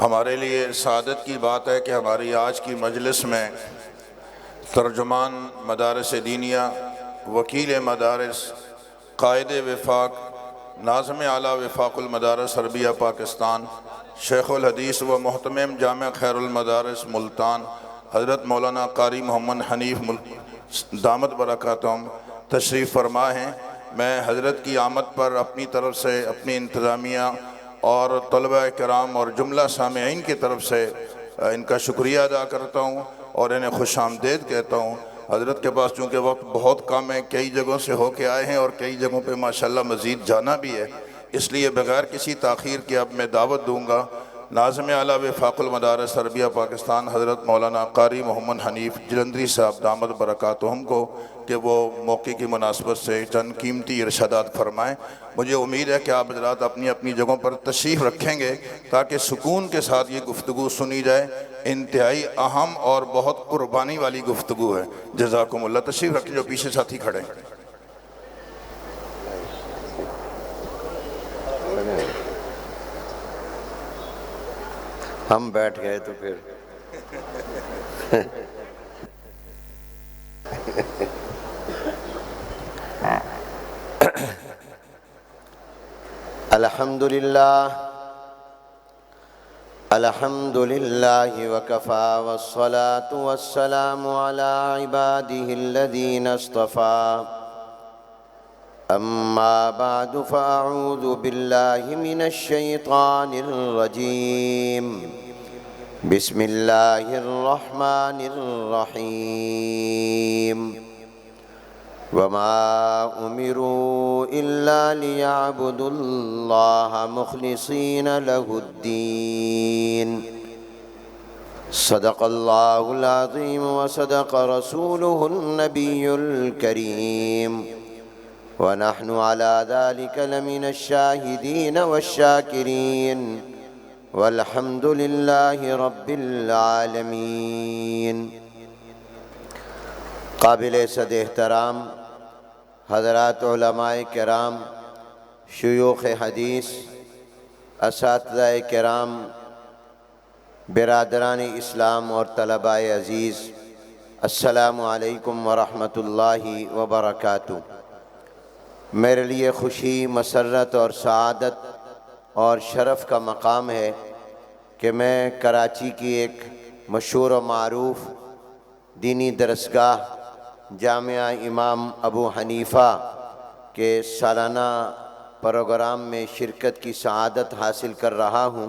ہمارے لیے سعادت کی بات ہے کہ ہماری آج کی مجلس میں ترجمان مدارس دینیہ، وکیل مدارس، قائد وفاق، ناظم اعلیٰ وفاق المدارس عربیہ پاکستان، شیخ الحدیث و محتمم جامع خیر المدارس ملتان حضرت مولانا قاری محمد حنیف دامت برکاتہم تشریف فرما ہیں۔ میں حضرت کی آمد پر اپنی طرف سے، اپنی انتظامیہ اور طلبہ کرام اور جملہ سامعین کی طرف سے ان کا شکریہ ادا کرتا ہوں اور انہیں خوش آمدید کہتا ہوں۔ حضرت کے پاس چونکہ وقت بہت کم ہے، کئی جگہوں سے ہو کے آئے ہیں اور کئی جگہوں پہ ماشاءاللہ مزید جانا بھی ہے، اس لیے بغیر کسی تاخیر کے اب میں دعوت دوں گا ناظم اعلیٰ وفاق المدارس عربیہ پاکستان حضرت مولانا قاری محمد حنیف جلندری صاحب دامت برکاتہم کو کہ وہ موقع کی مناسبت سے چند قیمتی ارشادات فرمائیں۔ مجھے امید ہے کہ آپ حضرات اپنی اپنی جگہوں پر تشریف رکھیں گے تاکہ سکون کے ساتھ یہ گفتگو سنی جائے۔ انتہائی اہم اور بہت قربانی والی گفتگو ہے۔ جزاکم اللہ۔ تشریف رکھیں جو پیچھے ساتھی کھڑے ہیں۔ ہم بیٹھ گئے تو پھر الحمدللہ وکفا والصلاة والسلام علی عباده الذین اصطفى اما بعد فاعوذ باللہ من الشیطان الرجیم بسم اللہ الرحمن الرحیم وما امروا الا ليعبدوا اللہ مخلصین لہ الدین صدق اللہ العظیم وصدق رسولہ النبی الکریم ونحن على ذلك لمن الشاهدين والشاكرين والحمد لله رب العالمين۔ قابل صد احترام حضرات علماء کرام، شیوخ حدیث، اساتذہ کرام، برادران اسلام اور طلباء عزیز، السلام علیکم ورحمۃ اللہ وبرکاتہ۔ میرے لیے خوشی، مسرت اور سعادت اور شرف کا مقام ہے کہ میں کراچی کی ایک مشہور و معروف دینی درسگاہ جامعہ امام ابو حنیفہ کے سالانہ پروگرام میں شرکت کی سعادت حاصل کر رہا ہوں۔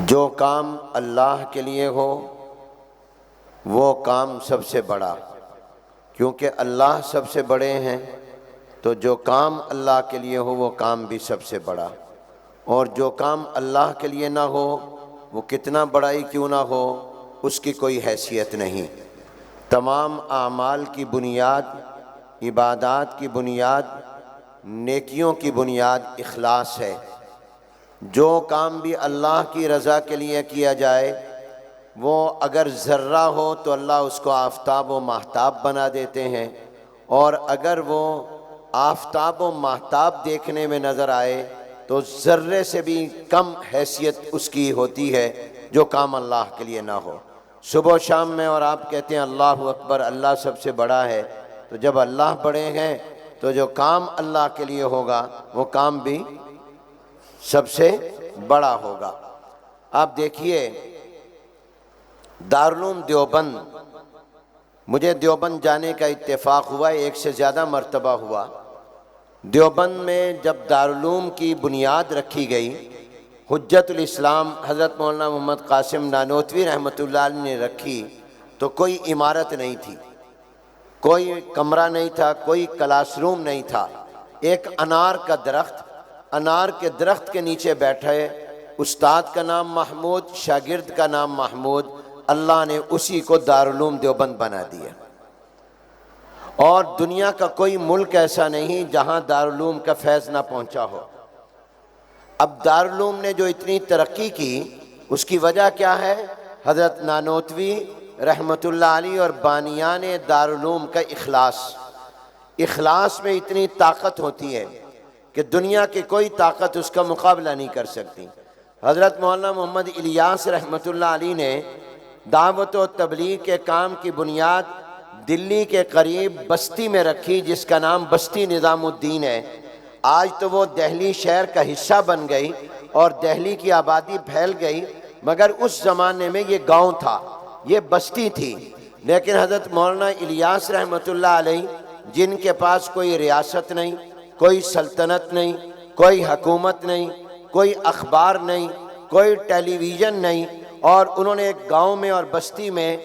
جو کام اللہ کے لیے ہو وہ کام سب سے بڑا، کیونکہ اللہ سب سے بڑے ہیں، تو جو کام اللہ کے لیے ہو وہ کام بھی سب سے بڑا، اور جو کام اللہ کے لیے نہ ہو وہ کتنا بڑا ہی کیوں نہ ہو اس کی کوئی حیثیت نہیں۔ تمام اعمال کی بنیاد، عبادات کی بنیاد، نیکیوں کی بنیاد اخلاص ہے۔ جو کام بھی اللہ کی رضا کے لیے کیا جائے وہ اگر ذرہ ہو تو اللہ اس کو آفتاب و ماہتاب بنا دیتے ہیں، اور اگر وہ آفتاب و ماہتاب دیکھنے میں نظر آئے تو ذرے سے بھی کم حیثیت اس کی ہوتی ہے جو کام اللہ کے لیے نہ ہو۔ صبح و شام میں اور آپ کہتے ہیں اللہ اکبر، اللہ سب سے بڑا ہے، تو جب اللہ بڑے ہیں تو جو کام اللہ کے لیے ہوگا وہ کام بھی سب سے بڑا ہوگا۔ آپ دیکھیے دارالعلوم دیوبند، مجھے دیوبند جانے کا اتفاق ہوا، ایک سے زیادہ مرتبہ ہوا۔ دیوبند میں جب دارالعلوم کی بنیاد رکھی گئی، حجت الاسلام حضرت مولانا محمد قاسم نانوتوی رحمۃ اللہ علیہ نے رکھی، تو کوئی عمارت نہیں تھی، کوئی کمرہ نہیں تھا، کوئی کلاس روم نہیں تھا۔ ایک انار کا درخت، انار کے درخت کے نیچے بیٹھے، استاد کا نام محمود، شاگرد کا نام محمود، اللہ نے اسی کو دارالعلوم دیوبند بنا دیا۔ اور دنیا کا کوئی ملک ایسا نہیں جہاں دارالعلوم کا فیض نہ پہنچا ہو۔ اب دارالعلوم نے جو اتنی ترقی کی اس کی وجہ کیا ہے؟ حضرت نانوتوی رحمۃ اللہ علیہ اور بانیان دارالعلوم کا اخلاص۔ اخلاص میں اتنی طاقت ہوتی ہے کہ دنیا کی کوئی طاقت اس کا مقابلہ نہیں کر سکتی۔ حضرت مولانا محمد الیاس رحمۃ اللہ علیہ نے دعوت و تبلیغ کے کام کی بنیاد دلی کے قریب بستی میں رکھی، جس کا نام بستی نظام الدین ہے۔ آج تو وہ دہلی شہر کا حصہ بن گئی اور دہلی کی آبادی پھیل گئی، مگر اس زمانے میں یہ گاؤں تھا، یہ بستی تھی۔ لیکن حضرت مولانا الیاس رحمۃ اللہ علیہ، جن کے پاس کوئی ریاست نہیں، کوئی سلطنت نہیں، کوئی حکومت نہیں، کوئی اخبار نہیں، کوئی ٹیلی ویژن نہیں، اور انہوں نے ایک گاؤں میں اور بستی میں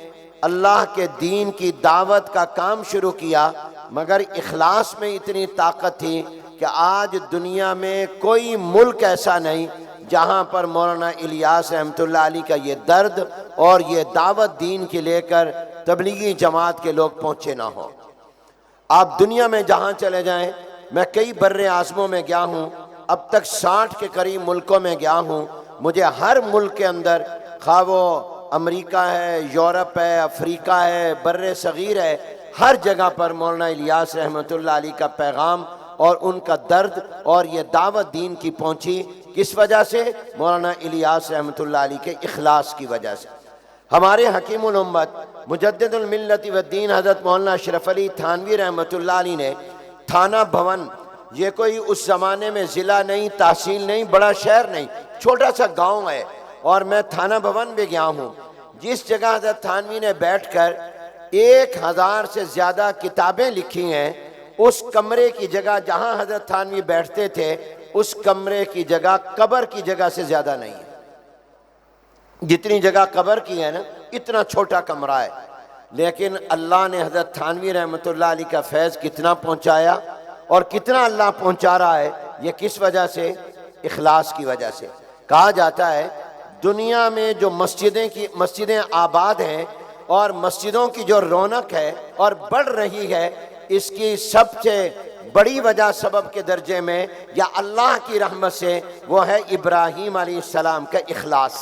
اللہ کے دین کی دعوت کا کام شروع کیا، مگر اخلاص میں اتنی طاقت تھی کہ آج دنیا میں کوئی ملک ایسا نہیں جہاں پر مولانا الیاس رحمۃ اللہ علیہ کا یہ درد اور یہ دعوت دین کے لے کر تبلیغی جماعت کے لوگ پہنچے نہ ہوں۔ آپ دنیا میں جہاں چلے جائیں، میں کئی بر اعظموں میں گیا ہوں، اب تک 60 کے قریب ملکوں میں گیا ہوں، مجھے ہر ملک کے اندر، خواہ وہ امریکہ ہے، یورپ ہے، افریقہ ہے، بر صغیر ہے، ہر جگہ پر مولانا الیاس رحمۃ اللہ علیہ کا پیغام اور ان کا درد اور یہ دعوت دین کی پہنچی۔ کس وجہ سے؟ مولانا الیاس رحمۃ اللہ علیہ کے اخلاص کی وجہ سے۔ ہمارے حکیم الامت مجدد الملت والدین حضرت مولانا اشرف علی تھانوی رحمۃ اللہ علیہ نے تھانہ بھون، یہ کوئی اس زمانے میں ضلع نہیں، تحصیل نہیں، بڑا شہر نہیں، چھوٹا سا گاؤں ہے، اور میں تھانہ بھون بھی گیا ہوں، جس جگہ حضرت تھانوی نے بیٹھ کر 1000 سے زیادہ کتابیں لکھی ہیں، اس کمرے کی جگہ جہاں حضرت تھانوی بیٹھتے تھے، اس کمرے کی جگہ قبر کی جگہ سے زیادہ نہیں ہے۔ جتنی جگہ قبر کی ہے نا، اتنا چھوٹا کمرہ ہے، لیکن اللہ نے حضرت تھانوی رحمۃ اللہ علیہ کا فیض کتنا پہنچایا، اور کتنا اللہ پہنچا رہا ہے، یہ کس وجہ سے؟ اخلاص کی وجہ سے۔ کہا جاتا ہے دنیا میں جو مسجدیں آباد ہیں اور مسجدوں کی جو رونق ہے اور بڑھ رہی ہے، اس کی سب سے بڑی وجہ سبب کے درجے میں یا اللہ کی رحمت سے وہ ہے ابراہیم علیہ السلام کا اخلاص۔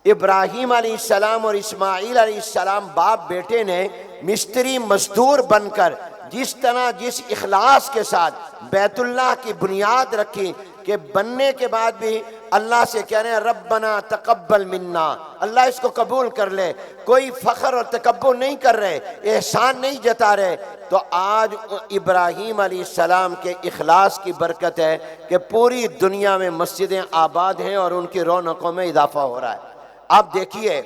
ابراہیم علیہ السلام اور اسماعیل علیہ السلام باپ بیٹے نے مستری مزدور بن کر جس طرح جس اخلاص کے ساتھ بیت اللہ کی بنیاد رکھی کہ بننے کے بعد بھی اللہ سے کہہ رہے ہیں ربنا تقبل منا، اللہ اس کو قبول کر لے، کوئی فخر اور تکبر نہیں کر رہے، احسان نہیں جتا رہے، تو آج ابراہیم علیہ السلام کے اخلاص کی برکت ہے کہ پوری دنیا میں مسجدیں آباد ہیں اور ان کی رونقوں میں اضافہ ہو رہا ہے۔ آپ دیکھیے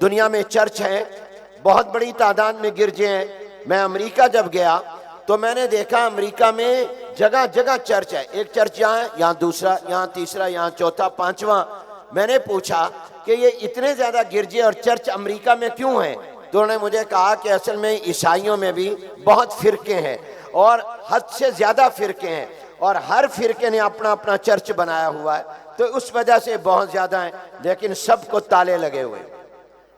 دنیا میں چرچ ہیں، بہت بڑی تعداد میں گرجے ہیں۔ میں امریکہ جب گیا تو میں نے دیکھا امریکہ میں جگہ جگہ چرچ ہے، ایک چرچ یہاں ہے، یہاں دوسرا، یہاں تیسرا، یہاں چوتھا، پانچواں۔ میں نے پوچھا کہ یہ اتنے زیادہ گرجے اور چرچ امریکہ میں کیوں ہیں؟ تو انہوں نے مجھے کہا کہ اصل میں عیسائیوں میں بھی بہت فرقے ہیں اور حد سے زیادہ فرقے ہیں، اور ہر فرقے نے اپنا اپنا چرچ بنایا ہوا ہے، تو اس وجہ سے بہت زیادہ ہیں، لیکن سب کو تالے لگے ہوئے،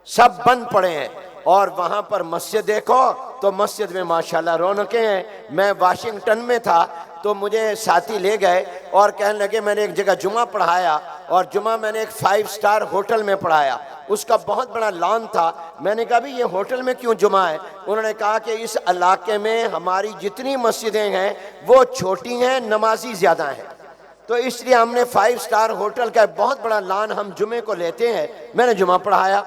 سب بند پڑے ہیں۔ اور وہاں پر مسجد دیکھو تو مسجد میں ماشاءاللہ رونقیں ہیں۔ میں واشنگٹن میں تھا تو مجھے ساتھی لے گئے اور کہنے لگے میں نے ایک جگہ جمعہ پڑھایا، اور جمعہ میں نے ایک 5 سٹار ہوٹل میں پڑھایا، اس کا بہت بڑا لان تھا۔ میں نے کہا بھی یہ ہوٹل میں کیوں جمعہ ہے؟ انہوں نے کہا کہ اس علاقے میں ہماری جتنی مسجدیں ہیں وہ چھوٹی ہیں، نمازی زیادہ ہیں، تو اس لیے ہم نے 5 سٹار ہوٹل کا بہت بڑا لان ہم جمعے کو لیتے ہیں۔ میں نے جمعہ پڑھایا،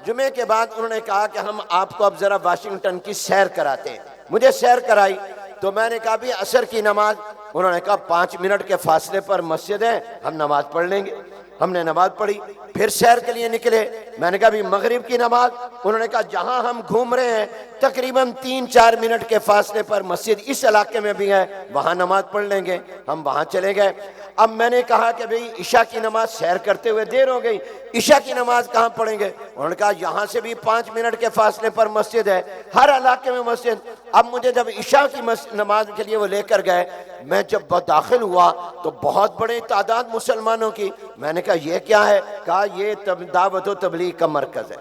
جمعے کے بعد انہوں نے کہا کہ ہم آپ کو اب ذرا واشنگٹن کی سیر کراتے ہیں۔ مجھے سیر کرائی تو میں نے کہا بھی عصر کی نماز، انہوں نے کہا 5 منٹ کے فاصلے پر مسجد ہے، ہم نماز پڑھ لیں گے۔ ہم نے نماز پڑھی، پھر سیر کے لیے نکلے، میں نے کہا بھی مغرب کی نماز، انہوں نے کہا جہاں ہم گھوم رہے ہیں تقریباً 3-4 منٹ کے فاصلے پر مسجد اس علاقے میں بھی ہے، وہاں نماز پڑھ لیں گے۔ ہم وہاں چلے گئے۔ اب میں نے کہا کہ بھئی عشاء کی نماز سیر کرتے ہوئے دیر ہو گئی، عشاء کی نماز کہاں پڑھیں گے؟ انہوں نے کہا یہاں سے بھی 5 منٹ کے فاصلے پر مسجد ہے، ہر علاقے میں مسجد۔ اب مجھے جب عشاء کی نماز کے لیے وہ لے کر گئے، میں جب داخل ہوا تو بہت بڑی تعداد مسلمانوں کی۔ میں نے کہا یہ کیا ہے؟ کہا یہ دعوت و تبلیغ کا مرکز ہے،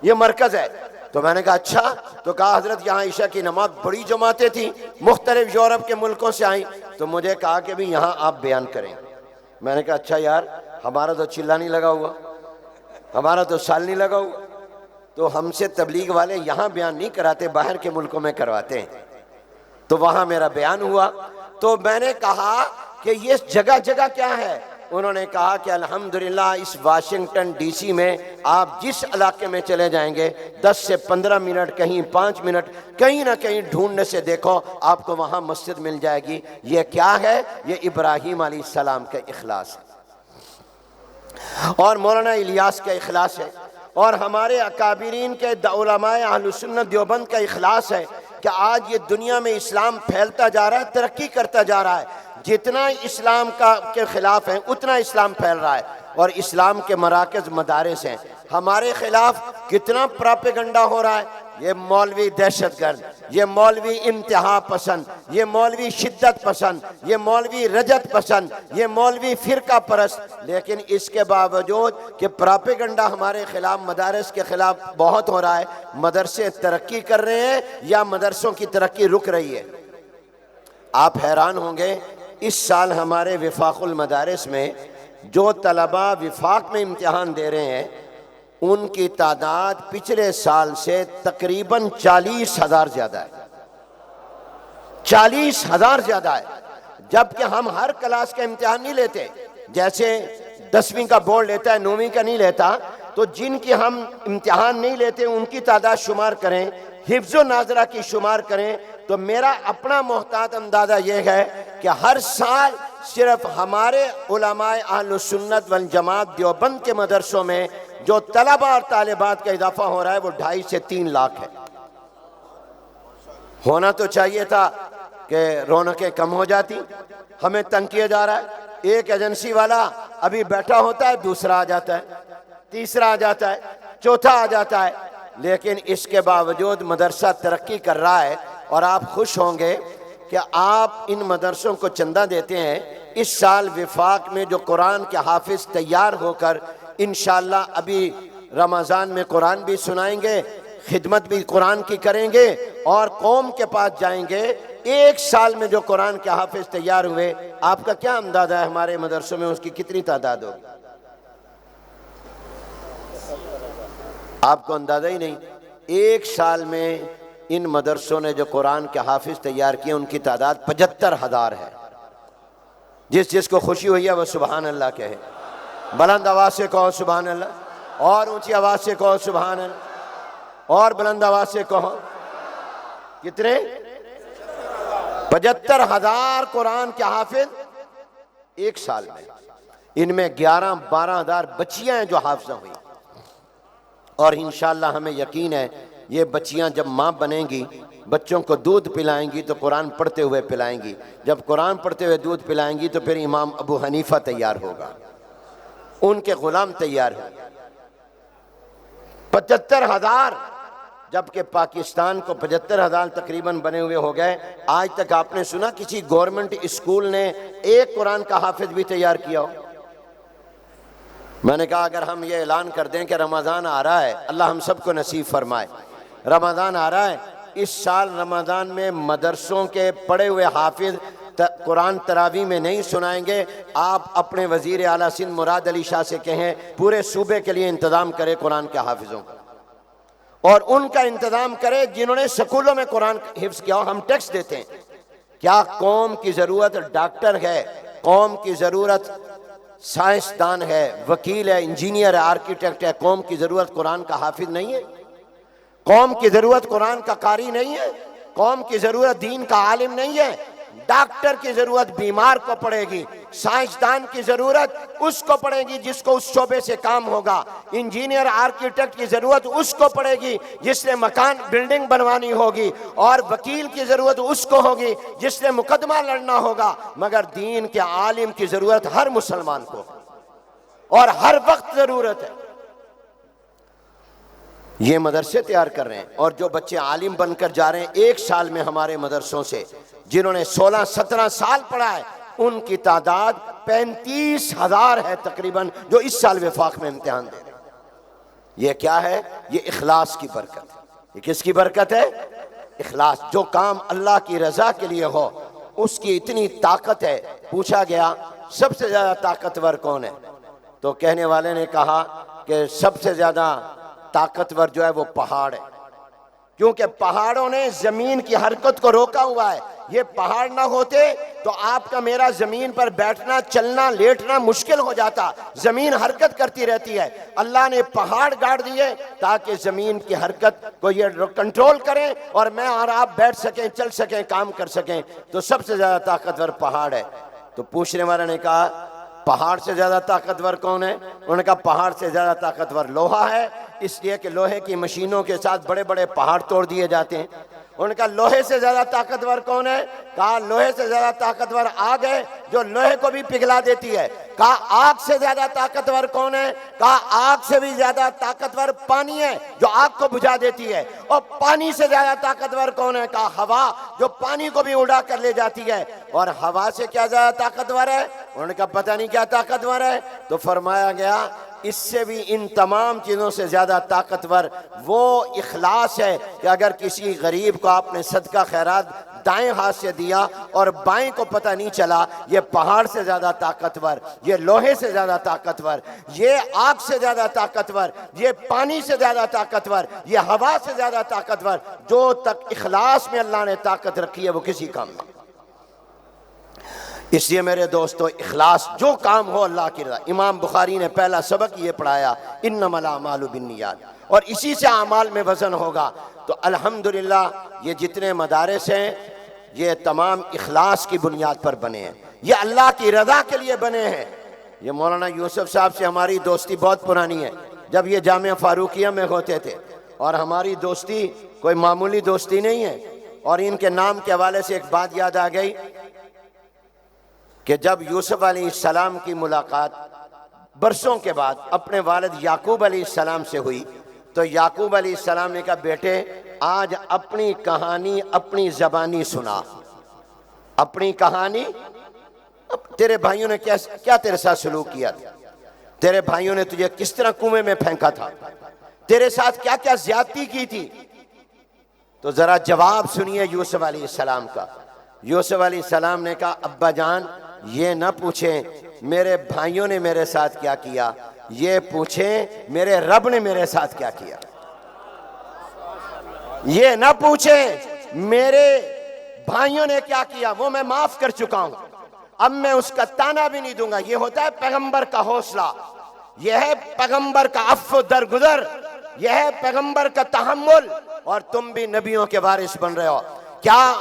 یہ مرکز ہے۔ تو میں نے کہا اچھا، تو کہا حضرت یہاں عشاء کی نماز بڑی جماعتیں تھیں، مختلف یورپ کے ملکوں سے آئیں، تو مجھے کہا کہ بھی یہاں آپ بیان کریں۔ میں نے کہا اچھا یار، ہمارا تو چلا نہیں لگا ہوا، ہمارا تو سال نہیں لگا ہوا، تو ہم سے تبلیغ والے یہاں بیان نہیں کراتے، باہر کے ملکوں میں کرواتے ہیں۔ تو وہاں میرا بیان ہوا، تو میں نے کہا کہ یہ جگہ جگہ کیا ہے؟ انہوں نے کہا کہ الحمدللہ اس واشنگٹن ڈی سی میں آپ جس علاقے میں چلے جائیں گے 10 سے 15 منٹ، کہیں 5 منٹ، کہیں نہ کہیں ڈھونڈنے سے دیکھو آپ کو وہاں مسجد مل جائے گی۔ یہ کیا ہے؟ یہ ابراہیم علیہ السلام کا اخلاص ہے، اور مولانا الیاس کا اخلاص ہے، اور ہمارے اکابرین کے علماء اہل سنت دیوبند کا اخلاص ہے کہ آج یہ دنیا میں اسلام پھیلتا جا رہا ہے، ترقی کرتا جا رہا ہے۔ جتنا اسلام کے خلاف ہیں اتنا اسلام پھیل رہا ہے، اور اسلام کے مراکز مدارس ہیں۔ ہمارے خلاف کتنا پراپیگنڈا ہو رہا ہے، یہ مولوی دہشت گرد، یہ مولوی انتہا پسند، یہ مولوی شدت پسند، یہ مولوی رجت پسند، یہ مولوی فرقہ پرست۔ لیکن اس کے باوجود کہ پراپیگنڈا ہمارے خلاف، مدارس کے خلاف بہت ہو رہا ہے، مدرسے ترقی کر رہے ہیں یا مدرسوں کی ترقی رک رہی ہے؟ آپ حیران ہوں گے، اس سال ہمارے وفاق المدارس میں جو طلباء وفاق میں امتحان دے رہے ہیں ان کی تعداد پچھلے سال سے تقریباً 40,000 زیادہ ہے، 40,000 زیادہ ہے، جبکہ ہم ہر کلاس کا امتحان نہیں لیتے، جیسے 10ویں کا بورڈ لیتا ہے 9ویں کا نہیں لیتا، تو جن کی ہم امتحان نہیں لیتے ان کی تعداد شمار کریں، حفظ و ناظرہ کی شمار کریں، تو میرا اپنا محتاط اندازہ یہ ہے کہ ہر سال صرف ہمارے علماء اہل سنت والجماعت دیوبند کے مدرسوں میں جو طلبہ اور طالبات کا اضافہ ہو رہا ہے وہ 2.5 سے 3 لاکھ ہے۔ ہونا تو چاہیے تھا کہ رونقیں کم ہو جاتی، ہمیں تنگ کیا جا رہا ہے۔ ایک ایجنسی والا ابھی بیٹھا ہوتا ہے، دوسرا آ جاتا ہے، تیسرا آ جاتا ہے، چوتھا آ جاتا ہے، لیکن اس کے باوجود مدرسہ ترقی کر رہا ہے۔ اور آپ خوش ہوں گے کہ آپ ان مدرسوں کو چندہ دیتے ہیں۔ اس سال وفاق میں جو قرآن کے حافظ تیار ہو کر انشاءاللہ ابھی رمضان میں قرآن بھی سنائیں گے، خدمت بھی قرآن کی کریں گے، اور قوم کے پاس جائیں گے۔ ایک سال میں جو قرآن کے حافظ تیار ہوئے، آپ کا کیا اندازہ ہے ہمارے مدرسوں میں اس کی کتنی تعداد ہوگی؟ آپ کو اندازہ ہی نہیں۔ ایک سال میں ان مدرسوں نے جو قرآن کے حافظ تیار کیے ان کی تعداد 75,000 ہے۔ جس کو خوشی ہوئی ہے وہ سبحان اللہ کہے، بلند آواز سے کہو سبحان اللہ، اور اونچی آواز سے کہو سبحان اللہ، اور بلند آواز سے کہو۔ کتنے؟ 75,000 قرآن کے حافظ ایک سال میں۔ ان میں 11-12,000 بچیاں ہیں جو حافظہ ہوئی، اور انشاءاللہ ہمیں یقین ہے یہ بچیاں جب ماں بنیں گی، بچوں کو دودھ پلائیں گی تو قرآن پڑھتے ہوئے پلائیں گی، جب قرآن پڑھتے ہوئے دودھ پلائیں گی تو پھر امام ابو حنیفہ تیار ہوگا، ان کے غلام تیار ہوں۔ 75,000، جبکہ پاکستان کو 75,000 تقریباً بنے ہوئے ہو گئے۔ آج تک آپ نے سنا کسی گورنمنٹ اسکول نے ایک قرآن کا حافظ بھی تیار کیا ہو؟ میں نے کہا اگر ہم یہ اعلان کر دیں کہ رمضان آ رہا ہے، اللہ ہم سب کو نصیب فرمائے، رمضان آ رہا ہے، اس سال رمضان میں مدرسوں کے پڑھے ہوئے حافظ قرآن تراویح میں نہیں سنائیں گے، آپ اپنے وزیر اعلیٰ سندھ مراد علی شاہ سے کہیں پورے صوبے کے لیے انتظام کرے قرآن کے حافظوں کا، اور ان کا انتظام کرے جنہوں نے سکولوں میں قرآن حفظ کیا ہو۔ ہم ٹیکس دیتے ہیں، کیا قوم کی ضرورت ڈاکٹر ہے، قوم کی ضرورت سائنسدان ہے، وکیل ہے، انجینئر ہے، آرکیٹیکٹ ہے، قوم کی ضرورت قرآن کا حافظ نہیں ہے؟ قوم کی ضرورت قرآن کا قاری نہیں ہے؟ قوم کی ضرورت دین کا عالم نہیں ہے؟ ڈاکٹر کی ضرورت بیمار کو پڑے گی، سائنسدان کی ضرورت اس کو پڑے گی جس کو اس شعبے سے کام ہوگا، انجینئر آرکیٹیکٹ کی ضرورت اس کو پڑے گی جس نے مکان بلڈنگ بنوانی ہوگی، اور وکیل کی ضرورت اس کو ہوگی جس نے مقدمہ لڑنا ہوگا، مگر دین کے عالم کی ضرورت ہر مسلمان کو اور ہر وقت ضرورت ہے۔ یہ مدرسے تیار کر رہے ہیں، اور جو بچے عالم بن کر جا رہے ہیں ایک سال میں ہمارے مدرسوں سے، جنہوں نے 16-17 سال پڑھا ہے، ان کی تعداد 35,000 ہے تقریباً، جو اس سال وفاق میں امتحان دے رہے ہیں۔ یہ کیا ہے؟ یہ اخلاص کی برکت ہے۔ یہ کس کی برکت ہے؟ اخلاص۔ جو کام اللہ کی رضا کے لیے ہو اس کی اتنی طاقت ہے۔ پوچھا گیا سب سے زیادہ طاقتور کون ہے؟ تو کہنے والے نے کہا کہ سب سے زیادہ طاقتور جو ہے وہ پہاڑ ہے۔ کیونکہ پہاڑوں نے زمین کی حرکت کو روکا ہوا ہے. یہ پہاڑ نہ ہوتے تو آپ کا میرا زمین پر بیٹھنا، چلنا، لیٹنا مشکل ہو جاتا. زمین حرکت کرتی رہتی ہے. اللہ نے پہاڑ گاڑ دیے تاکہ زمین کی حرکت کو یہ کنٹرول کریں اور میں اور آپ بیٹھ سکیں، چل سکیں، کام کر سکیں. تو سب سے زیادہ طاقتور پہاڑ ہے. تو پوچھنے والے نے کہا پہاڑ سے زیادہ طاقتور کون ہے؟ انہوں نے کہا پہاڑ سے زیادہ طاقتور لوہا ہے، اس لیے کہ لوہے کی مشینوں کے ساتھ بڑے بڑے پہاڑ توڑ دیے جاتے ہیں. انہوں نے کہا لوہے سے زیادہ طاقتور کون ہے؟ کہا لوہے سے زیادہ طاقتور آگ ہے جو لوہے کو بھی پگھلا دیتی ہے. کہا آگ سے زیادہ طاقتور کون ہے؟ کہا آگ سے بھی زیادہ طاقتور پانی ہے جو آگ کو بجھا دیتی ہے. اور پانی سے زیادہ طاقتور کون ہے؟ کہا ہوا جو پانی کو بھی اڑا کر لے جاتی ہے. اور ہوا سے کیا زیادہ طاقتور ہے؟ انہوں نے کہا پتہ نہیں کیا طاقتور ہے. تو فرمایا گیا اس سے بھی ان تمام چیزوں سے زیادہ طاقتور وہ اخلاص ہے کہ اگر کسی غریب کو آپ نے صدقہ خیرات دائیں ہاتھ سے دیا اور بائیں کو پتہ نہیں چلا، یہ پہاڑ سے زیادہ طاقتور، یہ لوہے سے زیادہ طاقتور، یہ آگ سے زیادہ طاقتور، یہ پانی سے زیادہ طاقتور، یہ ہوا سے زیادہ طاقتور. جو تک اخلاص میں اللہ نے طاقت رکھی ہے وہ کسی کام میں. اس لیے میرے دوستو اخلاص، جو کام ہو اللہ کی رضا. امام بخاری نے پہلا سبق یہ پڑھایا انما الاعمال بالنیات، اور اسی سے اعمال میں وزن ہوگا. تو الحمدللہ یہ جتنے مدارس ہیں یہ تمام اخلاص کی بنیاد پر بنے ہیں، یہ اللہ کی رضا کے لیے بنے ہیں. یہ مولانا یوسف صاحب سے ہماری دوستی بہت پرانی ہے، جب یہ جامعہ فاروقیہ میں ہوتے تھے. اور ہماری دوستی کوئی معمولی دوستی نہیں ہے. اور ان کے نام کے حوالے سے ایک بات یاد آ گئی کہ جب یوسف علیہ السلام کی ملاقات برسوں کے بعد اپنے والد یعقوب علیہ السلام سے ہوئی تو یعقوب علیہ السلام نے کہا بیٹے آج اپنی کہانی اپنی زبانی سنا. اپنی کہانی، تیرے بھائیوں نے کیا تیرے ساتھ سلوک کیا تھا، تیرے بھائیوں نے تجھے کس طرح کنویں میں پھینکا تھا، تیرے ساتھ کیا کیا زیادتی کی تھی. تو ذرا جواب سنیے یوسف علیہ السلام کا. یوسف علیہ السلام نے کہا ابا جان یہ نہ پوچھیں میرے بھائیوں نے میرے ساتھ کیا کیا، یہ پوچھیں میرے رب نے میرے ساتھ کیا کیا. یہ نہ پوچھیں میرے بھائیوں نے کیا کیا، وہ میں معاف کر چکا ہوں، اب میں اس کا تانا بھی نہیں دوں گا. یہ ہوتا ہے پیغمبر کا حوصلہ، یہ ہے پیغمبر کا عفو درگزر، یہ ہے پیغمبر کا تحمل. اور تم بھی نبیوں کے وارث بن رہے ہو، کیا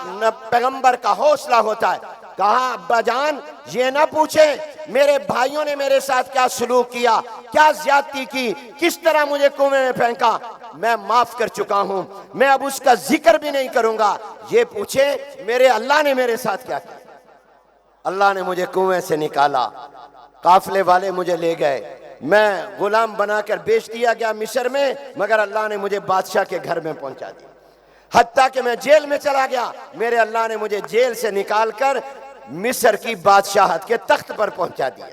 پیغمبر کا حوصلہ ہوتا ہے. کہا ابا جان یہ نہ پوچھیں میرے بھائیوں نے میرے ساتھ کیا سلوک کیا، کیا زیادتی کی، کس طرح مجھے کنویں میں پھینکا، میں معاف کر چکا ہوں، میں اب اس کا ذکر بھی نہیں کروں گا. یہ پوچھیں میرے اللہ نے میرے ساتھ کیا کیا. اللہ نے مجھے کنویں سے نکالا، قافلے والے مجھے لے گئے، میں غلام بنا کر بیچ دیا گیا مصر میں، مگر اللہ نے مجھے بادشاہ کے گھر میں پہنچا دیا. حتیٰ کہ میں جیل میں چلا گیا، میرے اللہ نے مجھے جیل سے نکال کر مصر کی بادشاہت کے تخت پر پہنچا دیا.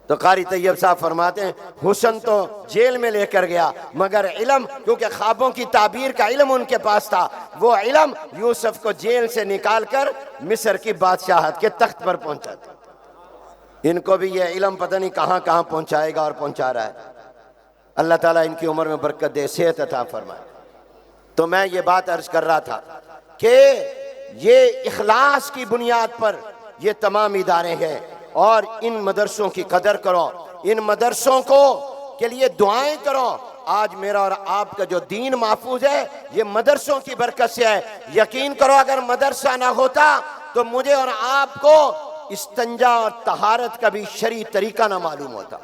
تو قاری طیب صاحب فرماتے ہیں حسن تو جیل میں لے کر گیا مگر علم، کیونکہ خوابوں کی تعبیر کا علم ان کے پاس تھا، وہ علم یوسف کو جیل سے نکال کر مصر کی بادشاہت کے تخت پر پہنچا دیا. ان کو بھی یہ علم پتہ نہیں کہاں کہاں پہنچائے گا اور پہنچا رہا ہے. اللہ تعالیٰ ان کی عمر میں برکت دے، صحت عطا فرمائے. تو میں یہ بات عرض کر رہا تھا کہ یہ اخلاص کی بنیاد پر یہ تمام ادارے ہیں، اور ان مدرسوں کی قدر کرو، ان مدرسوں کو کے لیے دعائیں کرو. آج میرا اور آپ کا جو دین محفوظ ہے یہ مدرسوں کی برکت سے ہے. یقین کرو اگر مدرسہ نہ ہوتا تو مجھے اور آپ کو استنجا اور طہارت کا بھی شرعی طریقہ نہ معلوم ہوتا.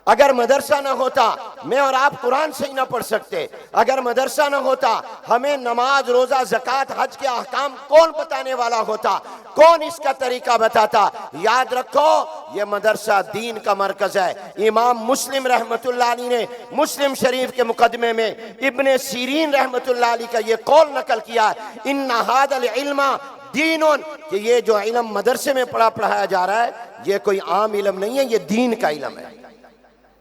اگر مدرسہ نہ ہوتا میں اور آپ قرآن صحیح نہ پڑھ سکتے. اگر مدرسہ نہ ہوتا ہمیں نماز، روزہ، زکوٰۃ، حج کے احکام کون بتانے والا ہوتا، کون اس کا طریقہ بتاتا. یاد رکھو یہ مدرسہ دین کا مرکز ہے. امام مسلم رحمۃ اللہ علیہ نے مسلم شریف کے مقدمے میں ابن سیرین رحمۃ اللہ علیہ کا یہ قول نقل کیا ہے ان ھذا العلم دین، کہ یہ جو علم مدرسے میں پڑھایا جا رہا ہے یہ کوئی عام علم نہیں ہے، یہ دین کا علم ہے.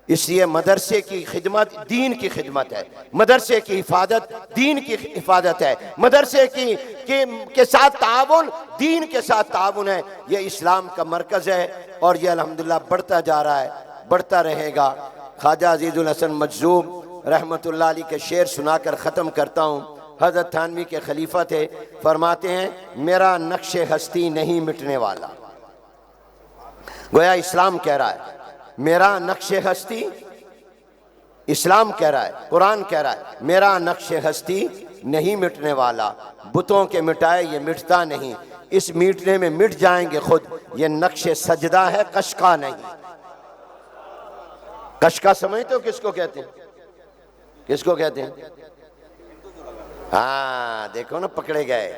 اس لیے مدرسے کی خدمت دین کی خدمت ہے، مدرسے کی حفاظت دین کی حفاظت ہے، مدرسے کے ساتھ تعاون دین کے ساتھ تعاون ہے. یہ اسلام کا مرکز ہے اور یہ الحمدللہ بڑھتا جا رہا ہے، بڑھتا رہے گا. خواجہ عزیز الحسن مجذوب رحمۃ اللہ علیہ کے شعر سنا کر ختم کرتا ہوں۔ حضرت تھانوی کے خلیفہ تھے، فرماتے ہیں میرا نقش ہستی نہیں مٹنے والا۔ گویا اسلام کہہ رہا ہے میرا نقش ہستی، اسلام کہہ رہا ہے، قرآن کہہ رہا ہے میرا نقش ہستی نہیں مٹنے والا، بتوں کے مٹائے یہ مٹتا نہیں، اس میٹنے میں مٹ جائیں گے خود، یہ نقش سجدہ ہے کشکا نہیں۔ کشکا سمجھتے ہو کس کو کہتے ہیں؟ کس کو کہتے ہیں؟ ہاں دیکھو نا، پکڑے گئے۔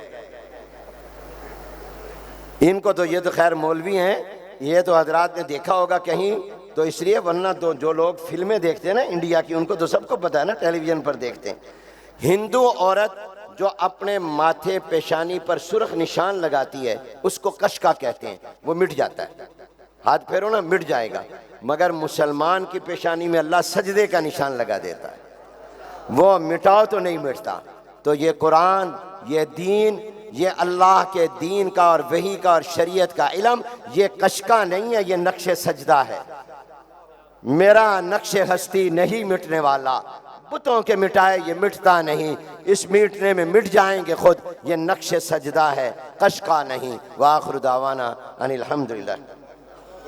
ان کو تو یہ تو خیر مولوی ہیں، یہ تو حضرات نے دیکھا ہوگا کہیں، تو اس لیے، ورنہ تو جو لوگ فلمیں دیکھتے ہیں نا انڈیا کی، ان کو تو سب کو پتہ ہے نا، ٹیلی ویژن پر دیکھتے ہیں۔ ہندو عورت جو اپنے ماتھے پیشانی پر سرخ نشان لگاتی ہے اس کو کشکا کہتے ہیں، وہ مٹ جاتا ہے، ہاتھ پھیرو نا مٹ جائے گا۔ مگر مسلمان کی پیشانی میں اللہ سجدے کا نشان لگا دیتا ہے، وہ مٹاؤ تو نہیں مٹتا۔ تو یہ قرآن، یہ دین، یہ اللہ کے دین کا اور وحی کا اور شریعت کا علم، یہ کشکا نہیں ہے، یہ نقش سجدہ ہے۔ میرا نقش ہستی نہیں مٹنے والا، بتوں کے مٹائے یہ مٹتا نہیں، اس میٹنے میں مٹ جائیں گے خود، یہ نقش سجدہ ہے کشکا نہیں۔ وآخر دعوانا ان الحمدللہ۔